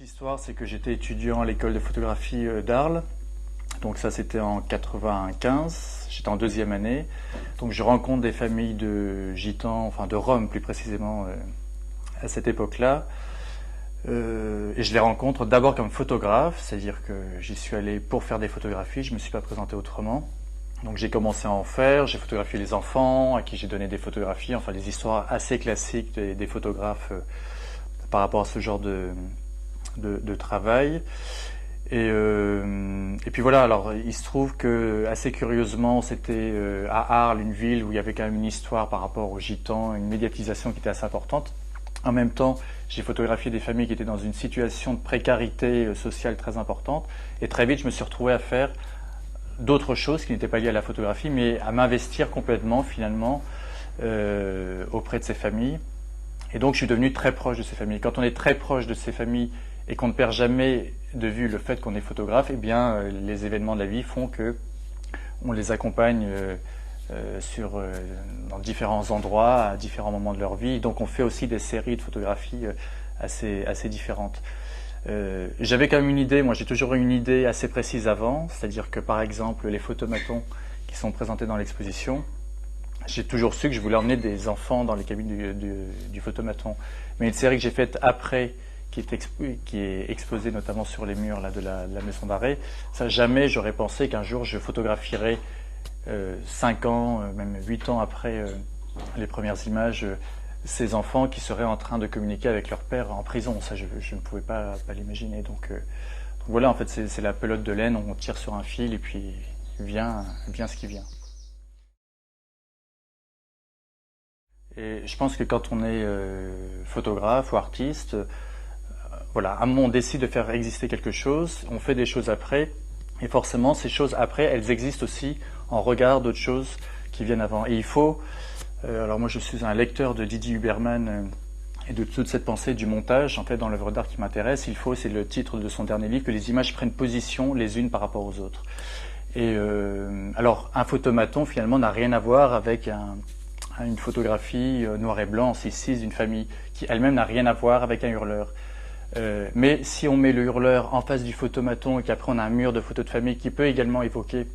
L'histoire, c'est que j'étais étudiant à l'école de photographie d'Arles. Donc ça, c'était en 95. J'étais en deuxième année. Donc je rencontre des familles de gitans, enfin de Roms plus précisément, à cette époque-là. Et je les rencontre d'abord comme photographe, c'est-à-dire que j'y suis allé pour faire des photographies, je ne me suis pas présenté autrement. Donc j'ai commencé à en faire, j'ai photographié les enfants, à qui j'ai donné des photographies, enfin des histoires assez classiques des photographes par rapport à ce genre de travail. Et puis voilà, alors il se trouve que assez curieusement, c'était à Arles, une ville où il y avait quand même une histoire par rapport aux gitans, une médiatisation qui était assez importante. En même temps, j'ai photographié des familles qui étaient dans une situation de précarité sociale très importante. Et très vite, je me suis retrouvé à faire d'autres choses qui n'étaient pas liées à la photographie, mais à m'investir complètement finalement auprès de ces familles. Et donc, je suis devenu très proche de ces familles. Quand on est très proche de ces familles et qu'on ne perd jamais de vue le fait qu'on est photographe, eh bien, les événements de la vie font que on les accompagne dans différents endroits, à différents moments de leur vie. Donc on fait aussi des séries de photographies assez différentes. J'avais quand même une idée, moi j'ai toujours eu une idée assez précise avant, c'est-à-dire que par exemple les photomatons qui sont présentés dans l'exposition, j'ai toujours su que je voulais emmener des enfants dans les cabines du photomaton. Mais une série que j'ai faite après, qui est exposée notamment sur les murs là, de la maison d'arrêt, ça jamais j'aurais pensé qu'un jour je photografierais 5 ans, même 8 ans après les premières images, ces enfants qui seraient en train de communiquer avec leur père en prison. Ça, je ne pouvais pas l'imaginer. Donc voilà, en fait, c'est la pelote de laine, on tire sur un fil et puis vient ce qui vient. Et je pense que quand on est photographe ou artiste, voilà, à un moment on décide de faire exister quelque chose, on fait des choses après, et forcément ces choses après, elles existent aussi en regard d'autres choses qui viennent avant. Et il faut, alors moi je suis un lecteur de Didier Huberman et de toute cette pensée du montage, en fait dans l'œuvre d'art qui m'intéresse, il faut, c'est le titre de son dernier livre, que les images prennent position les unes par rapport aux autres. Et alors un photomaton finalement n'a rien à voir avec une photographie noir et blanc en 6:6 d'une famille qui elle-même n'a rien à voir avec un hurleur. Mais si on met le hurleur en face du photomaton et qu'après on a un mur de photos de famille qui peut également évoquer,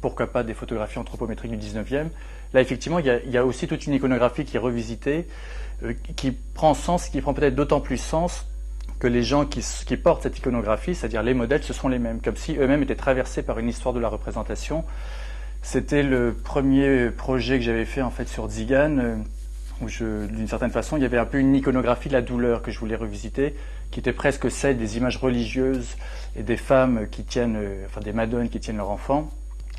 pourquoi pas, des photographies anthropométriques du 19e, là effectivement il y a aussi toute une iconographie qui est revisitée, qui prend sens, qui prend peut-être d'autant plus sens que les gens qui portent cette iconographie, c'est-à-dire les modèles, ce sont les mêmes, comme si eux-mêmes étaient traversés par une histoire de la représentation. C'était le premier projet que j'avais fait en fait sur Tzigan, où d'une certaine façon, il y avait un peu une iconographie de la douleur que je voulais revisiter, qui était presque celle des images religieuses et des femmes qui tiennent, enfin des madones qui tiennent leur enfant,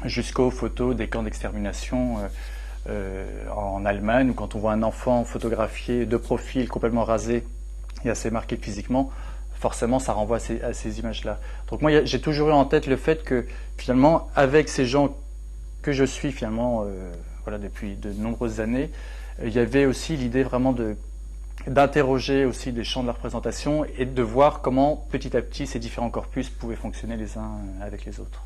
jusqu'aux photos des camps d'extermination en Allemagne, où quand on voit un enfant photographié de profil, complètement rasé et assez marqué physiquement, forcément ça renvoie à ces images-là. Donc moi j'ai toujours eu en tête le fait que finalement, avec ces gens que je suis finalement voilà, depuis de nombreuses années, il y avait aussi l'idée vraiment d'interroger aussi les champs de la représentation et de voir comment petit à petit ces différents corpus pouvaient fonctionner les uns avec les autres.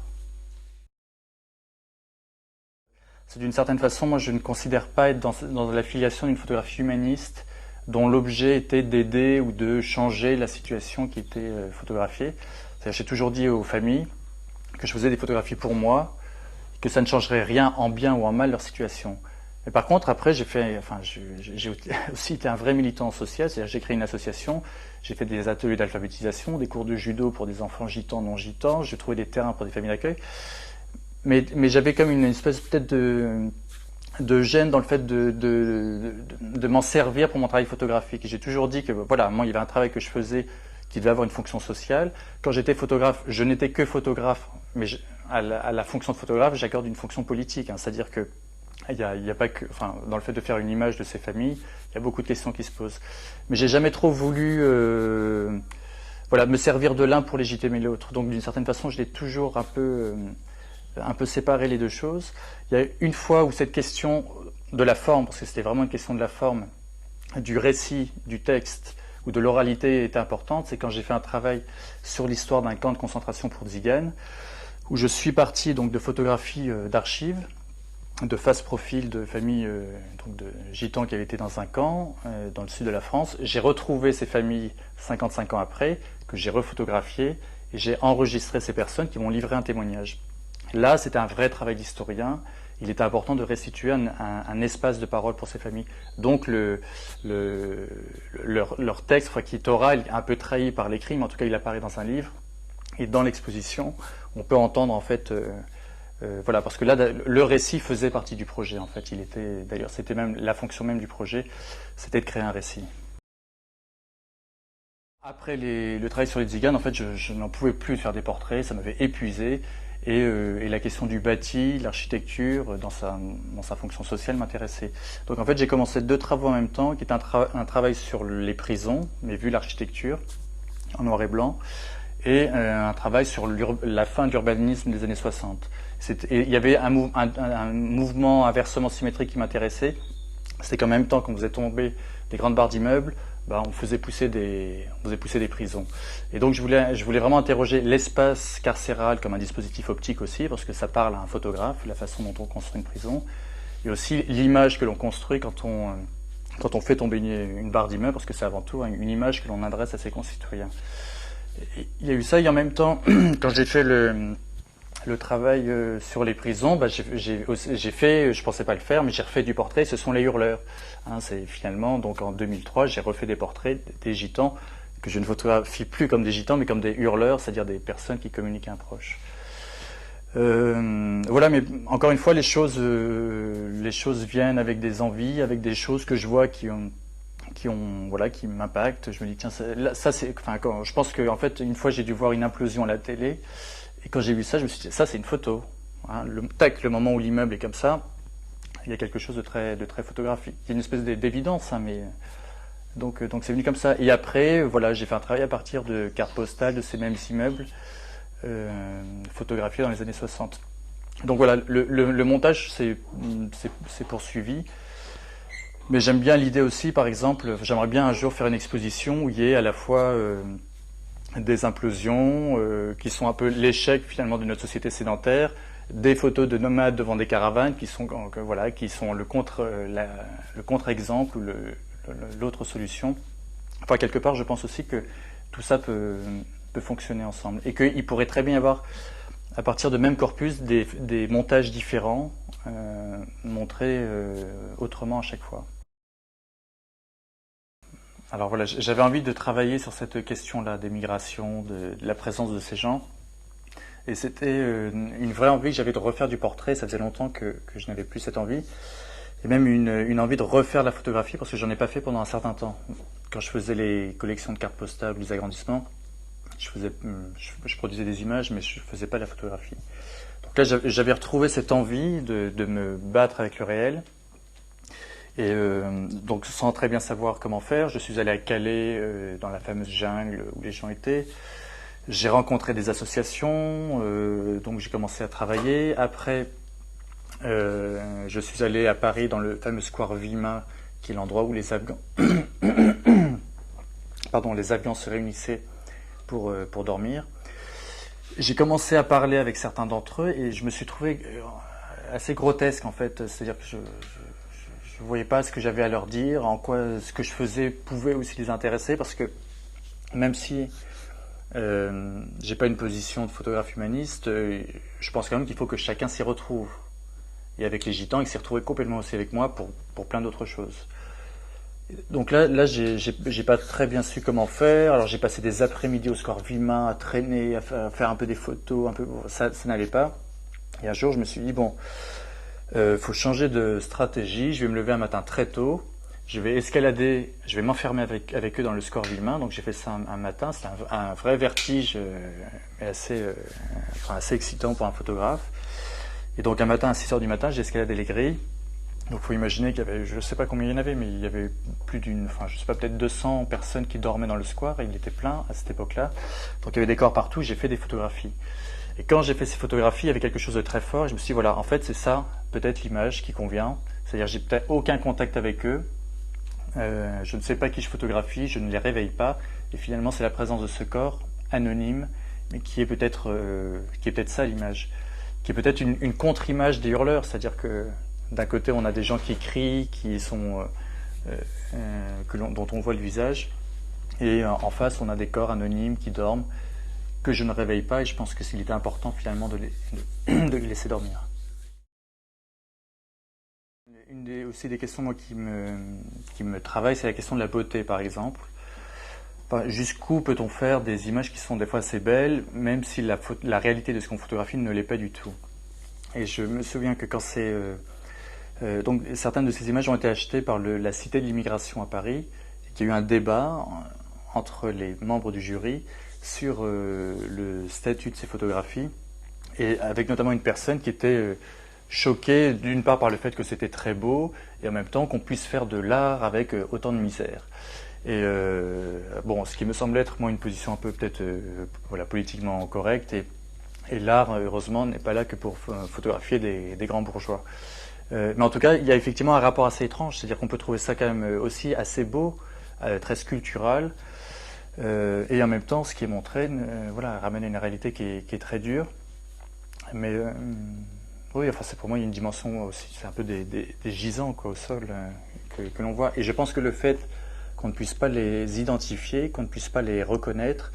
D'une certaine façon, moi je ne considère pas être dans la filiation d'une photographie humaniste dont l'objet était d'aider ou de changer la situation qui était photographiée. J'ai toujours dit aux familles que je faisais des photographies pour moi, que ça ne changerait rien en bien ou en mal leur situation. Mais par contre, après, j'ai aussi été un vrai militant social, c'est-à-dire j'ai créé une association, j'ai fait des ateliers d'alphabétisation, des cours de judo pour des enfants gitans, non gitans, j'ai trouvé des terrains pour des familles d'accueil. Mais j'avais comme une espèce peut-être de gêne dans le fait de m'en servir pour mon travail photographique. Et j'ai toujours dit que voilà, moi il y avait un travail que je faisais qui devait avoir une fonction sociale. Quand j'étais photographe, je n'étais que photographe, mais à la fonction de photographe, j'accorde une fonction politique, hein, c'est-à-dire que il y a pas que, enfin, dans le fait de faire une image de ces familles, il y a beaucoup de questions qui se posent. Mais j'ai jamais trop voulu voilà, me servir de l'un pour légitimer l'autre. Donc d'une certaine façon, je l'ai toujours un peu séparé les deux choses. Il y a une fois où cette question de la forme, parce que c'était vraiment une question de la forme, du récit, du texte ou de l'oralité était importante, c'est quand j'ai fait un travail sur l'histoire d'un camp de concentration pour Tziganes, où je suis parti donc de photographies d'archives, de face-profil de familles donc de gitans qui avaient été dans un camp dans le sud de la France. J'ai retrouvé ces familles 55 ans après, que j'ai refotographiées, et j'ai enregistré ces personnes qui m'ont livré un témoignage. Là, c'était un vrai travail d'historien. Il était important de restituer un espace de parole pour ces familles. Donc leur texte, qui est oral, un peu trahi par l'écrit, mais en tout cas il apparaît dans un livre. Et dans l'exposition, on peut entendre en fait, voilà, parce que là, le récit faisait partie du projet en fait. D'ailleurs, c'était même la fonction même du projet, c'était de créer un récit. Après le travail sur les tziganes, en fait, je n'en pouvais plus de faire des portraits, ça m'avait épuisé. Et la question du bâti, l'architecture, dans sa fonction sociale m'intéressait. Donc en fait, j'ai commencé 2 travaux en même temps, qui est un travail sur les prisons, mais vu l'architecture, en noir et blanc, et un travail sur la fin de l'urbanisme des années 60. Et il y avait un mouvement inversement symétrique qui m'intéressait. C'est qu'en même temps, quand vous êtes tombé des grandes barres d'immeubles, on faisait pousser des prisons. Et donc je voulais vraiment interroger l'espace carcéral comme un dispositif optique aussi, parce que ça parle à un photographe, la façon dont on construit une prison, et aussi l'image que l'on construit quand on fait tomber une barre d'immeuble, parce que c'est avant tout une image que l'on adresse à ses concitoyens. Et il y a eu ça, et en même temps, quand j'ai fait le travail sur les prisons, j'ai fait, je pensais pas le faire, mais j'ai refait du portrait, ce sont les hurleurs. C'est finalement, donc en 2003, j'ai refait des portraits des gitans, que je ne photographie plus comme des gitans, mais comme des hurleurs, c'est-à-dire des personnes qui communiquent un proche. Voilà, mais encore une fois, les choses viennent avec des envies, avec des choses que je vois qui m'impactent. Je me dis, tiens, je pense que, en fait, une fois, j'ai dû voir une implosion à la télé. Et quand j'ai vu ça, je me suis dit, ça c'est une photo. Le moment où l'immeuble est comme ça, il y a quelque chose de très photographique. Il y a une espèce d'évidence, mais donc c'est venu comme ça. Et après, voilà, j'ai fait un travail à partir de cartes postales de ces mêmes immeubles photographiés dans les années 60. Donc voilà, le montage s'est poursuivi. Mais j'aime bien l'idée aussi, par exemple, j'aimerais bien un jour faire une exposition où il y ait à la fois des implosions qui sont un peu l'échec finalement de notre société sédentaire, des photos de nomades devant des caravanes qui sont le contre-exemple ou l'autre solution. Enfin, quelque part, je pense aussi que tout ça peut fonctionner ensemble et qu'il pourrait très bien y avoir, à partir de même corpus, des montages différents montrés autrement à chaque fois. Alors voilà, j'avais envie de travailler sur cette question-là des migrations, de la présence de ces gens. Et c'était une vraie envie que j'avais de refaire du portrait. Ça faisait longtemps que je n'avais plus cette envie. Et même une envie de refaire la photographie parce que j'en ai pas fait pendant un certain temps. Quand je faisais les collections de cartes postales, les agrandissements, je produisais des images, mais je faisais pas la photographie. Donc là, j'avais retrouvé cette envie de me battre avec le réel. Et donc sans très bien savoir comment faire, je suis allé à Calais dans la fameuse jungle où les gens étaient. J'ai rencontré des associations, donc j'ai commencé à travailler. Après, je suis allé à Paris dans le fameux square Vima, qui est l'endroit où les Afghans, les Afghans se réunissaient pour dormir. J'ai commencé à parler avec certains d'entre eux et je me suis trouvé assez grotesque en fait, c'est-à-dire que je ne voyais pas ce que j'avais à leur dire, en quoi ce que je faisais pouvait aussi les intéresser, parce que même si j'ai pas une position de photographe humaniste, je pense quand même qu'il faut que chacun s'y retrouve. Et avec les gitans, ils s'y retrouvaient complètement aussi avec moi pour plein d'autres choses. Donc là j'ai pas très bien su comment faire. Alors j'ai passé des après-midi au square Vima à traîner, à faire un peu des photos, ça n'allait pas. Et un jour je me suis dit bon, faut changer de stratégie. Je vais me lever un matin très tôt. Je vais escalader, je vais m'enfermer avec eux dans le square Villemain. Donc j'ai fait ça un matin. C'était un vrai vertige, assez excitant pour un photographe. Et donc un matin à 6h du matin, j'ai escaladé les grilles. Donc il faut imaginer qu'il y avait, je ne sais pas combien il y en avait, mais il y avait peut-être 200 personnes qui dormaient dans le square. Et il était plein à cette époque-là. Donc il y avait des corps partout. J'ai fait des photographies. Et quand j'ai fait ces photographies, il y avait quelque chose de très fort. Et je me suis dit, voilà, en fait, c'est ça, peut-être l'image qui convient. C'est-à-dire, j'ai peut-être aucun contact avec eux. Je ne sais pas qui je photographie, je ne les réveille pas. Et finalement, c'est la présence de ce corps anonyme, mais qui est peut-être ça l'image. qui est peut-être une contre-image des hurleurs, c'est-à-dire que d'un côté on a des gens qui crient, dont on voit le visage, et en face on a des corps anonymes qui dorment, que je ne réveille pas, et je pense qu'il était important finalement de les laisser dormir. Aussi des questions moi, qui me travaillent, c'est la question de la beauté par exemple. Enfin, jusqu'où peut-on faire des images qui sont des fois assez belles, même si la réalité de ce qu'on photographie ne l'est pas du tout. Et je me souviens que quand donc certaines de ces images ont été achetées par la Cité de l'Immigration à Paris, et qu'il y a eu un débat entre les membres du jury sur le statut de ces photographies, et avec notamment une personne qui était choquée d'une part par le fait que c'était très beau, et en même temps qu'on puisse faire de l'art avec autant de misère. Et bon, ce qui me semble être moi une position un peu peut-être voilà, politiquement correcte, et l'art heureusement n'est pas là que pour photographier des grands bourgeois. Mais en tout cas, il y a effectivement un rapport assez étrange, c'est-à-dire qu'on peut trouver ça quand même aussi assez beau, très sculptural, et en même temps, ce qui est montré, voilà, ramène à une réalité qui est très dure. Mais oui, enfin, pour moi, il y a une dimension aussi, c'est un peu des gisants quoi, au sol que l'on voit. Et je pense que le fait qu'on ne puisse pas les identifier, qu'on ne puisse pas les reconnaître,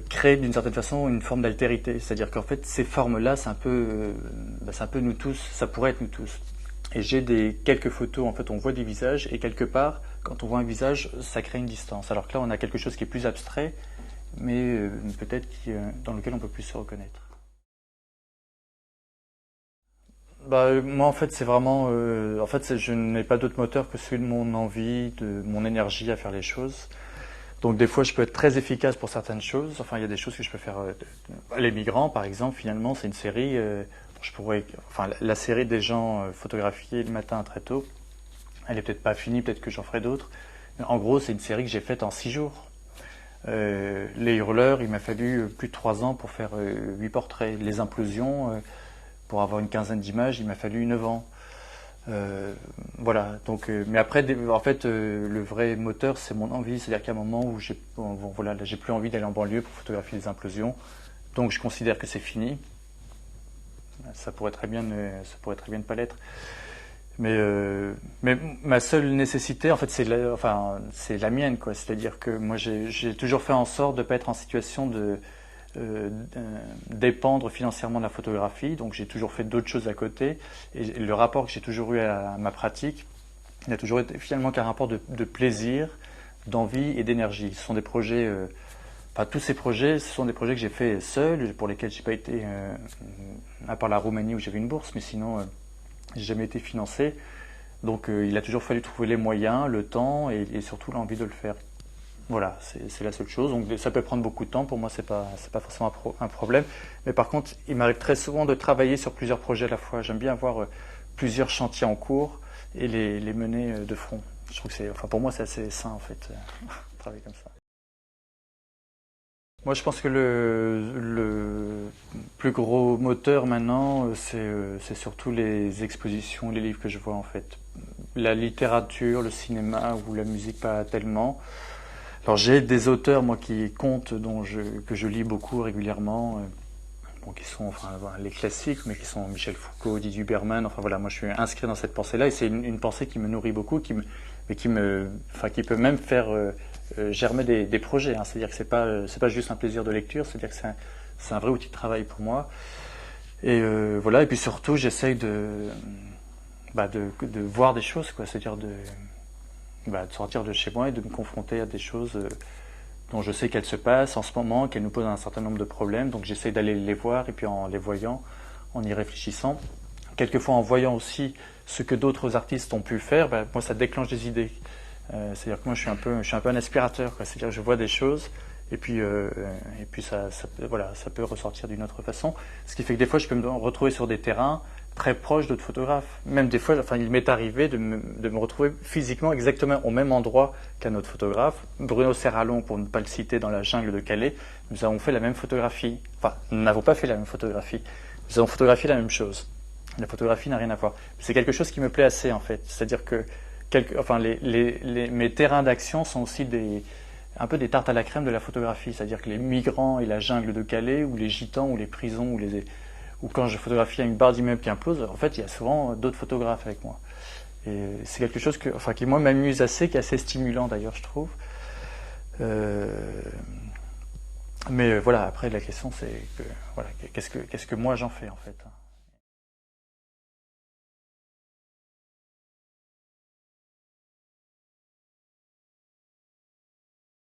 crée d'une certaine façon une forme d'altérité. C'est-à-dire qu'en fait, ces formes-là, c'est un peu nous tous, ça pourrait être nous tous. Et j'ai quelques photos, en fait, on voit des visages, et quelque part, quand on voit un visage, ça crée une distance. Alors que là, on a quelque chose qui est plus abstrait, mais peut-être dans lequel on peut plus se reconnaître. Moi, en fait, c'est vraiment, en fait, je n'ai pas d'autre moteur que celui de mon envie, de mon énergie à faire les choses. Donc des fois, je peux être très efficace pour certaines choses. Enfin, il y a des choses que je peux faire. Les migrants, par exemple, finalement, c'est une série. La série des gens photographiés le matin très tôt. Elle est peut-être pas finie, peut-être que j'en ferai d'autres. En gros, c'est une série que j'ai faite en 6 jours. Les hurleurs, il m'a fallu plus de 3 ans pour faire 8 portraits. Les implosions, pour avoir une quinzaine d'images, il m'a fallu 9 ans. Voilà. Donc, mais après, en fait, le vrai moteur, c'est mon envie. C'est-à-dire qu'à un moment où j'ai plus envie d'aller en banlieue pour photographier les implosions, donc je considère que c'est fini. Ça pourrait très bien ne pas l'être. Mais ma seule nécessité, en fait, c'est la mienne, quoi. C'est-à-dire que moi, j'ai toujours fait en sorte de ne pas être en situation de dépendre financièrement de la photographie, donc j'ai toujours fait d'autres choses à côté, et le rapport que j'ai toujours eu à ma pratique, il a toujours été finalement qu'un rapport de plaisir, d'envie et d'énergie. Ce sont des projets, tous ces projets, ce sont des projets que j'ai fait seul, pour lesquels j'ai pas été, à part la Roumanie où j'avais une bourse, mais sinon j'ai jamais été financé. Donc il a toujours fallu trouver les moyens, le temps et surtout l'envie de le faire. Voilà, c'est la seule chose. Donc ça peut prendre beaucoup de temps. Pour moi, c'est pas forcément un problème. Mais par contre, il m'arrive très souvent de travailler sur plusieurs projets à la fois. J'aime bien avoir plusieurs chantiers en cours et les mener de front. Je trouve que pour moi, c'est assez sain en fait, travailler comme ça. Moi, je pense que le plus gros moteur maintenant, c'est surtout les expositions, les livres que je vois en fait. La littérature, le cinéma ou la musique, pas tellement. Alors j'ai des auteurs moi qui comptent, que je lis beaucoup régulièrement, qui sont les classiques, mais qui sont Michel Foucault, Didier Berman. Enfin voilà, moi je suis inscrit dans cette pensée-là et c'est une pensée qui me nourrit beaucoup, qui peut même faire germer des projets. Hein. C'est-à-dire que c'est pas juste un plaisir de lecture, c'est-à-dire que c'est un vrai outil de travail pour moi. Et voilà, et puis surtout j'essaye de voir des choses, quoi. C'est-à-dire de sortir de chez moi et de me confronter à des choses dont je sais qu'elles se passent en ce moment, qu'elles nous posent un certain nombre de problèmes. Donc j'essaie d'aller les voir et puis en les voyant, en y réfléchissant, quelquefois en voyant aussi ce que d'autres artistes ont pu faire, moi ça déclenche des idées. C'est-à-dire que moi je suis un peu un aspirateur, quoi. C'est-à-dire que je vois des choses et puis ça peut ressortir d'une autre façon. Ce qui fait que des fois je peux me retrouver sur des terrains très proche d'autres photographes. Même des fois, il m'est arrivé de me retrouver physiquement exactement au même endroit qu'un autre photographe. Bruno Serralon, pour ne pas le citer, dans la jungle de Calais, nous avons fait la même photographie. Enfin, nous n'avons pas fait la même photographie. Nous avons photographié la même chose. La photographie n'a rien à voir. C'est quelque chose qui me plaît assez, en fait. C'est-à-dire que mes terrains d'action sont aussi un peu des tartes à la crème de la photographie. C'est-à-dire que les migrants et la jungle de Calais, ou les gitans, ou les prisons, ou quand je photographie une barre d'immeuble qui implose, en fait, il y a souvent d'autres photographes avec moi. Et c'est quelque chose qui moi m'amuse assez, qui est assez stimulant d'ailleurs, je trouve. Mais voilà, après la question c'est que voilà, qu'est-ce que moi j'en fais en fait.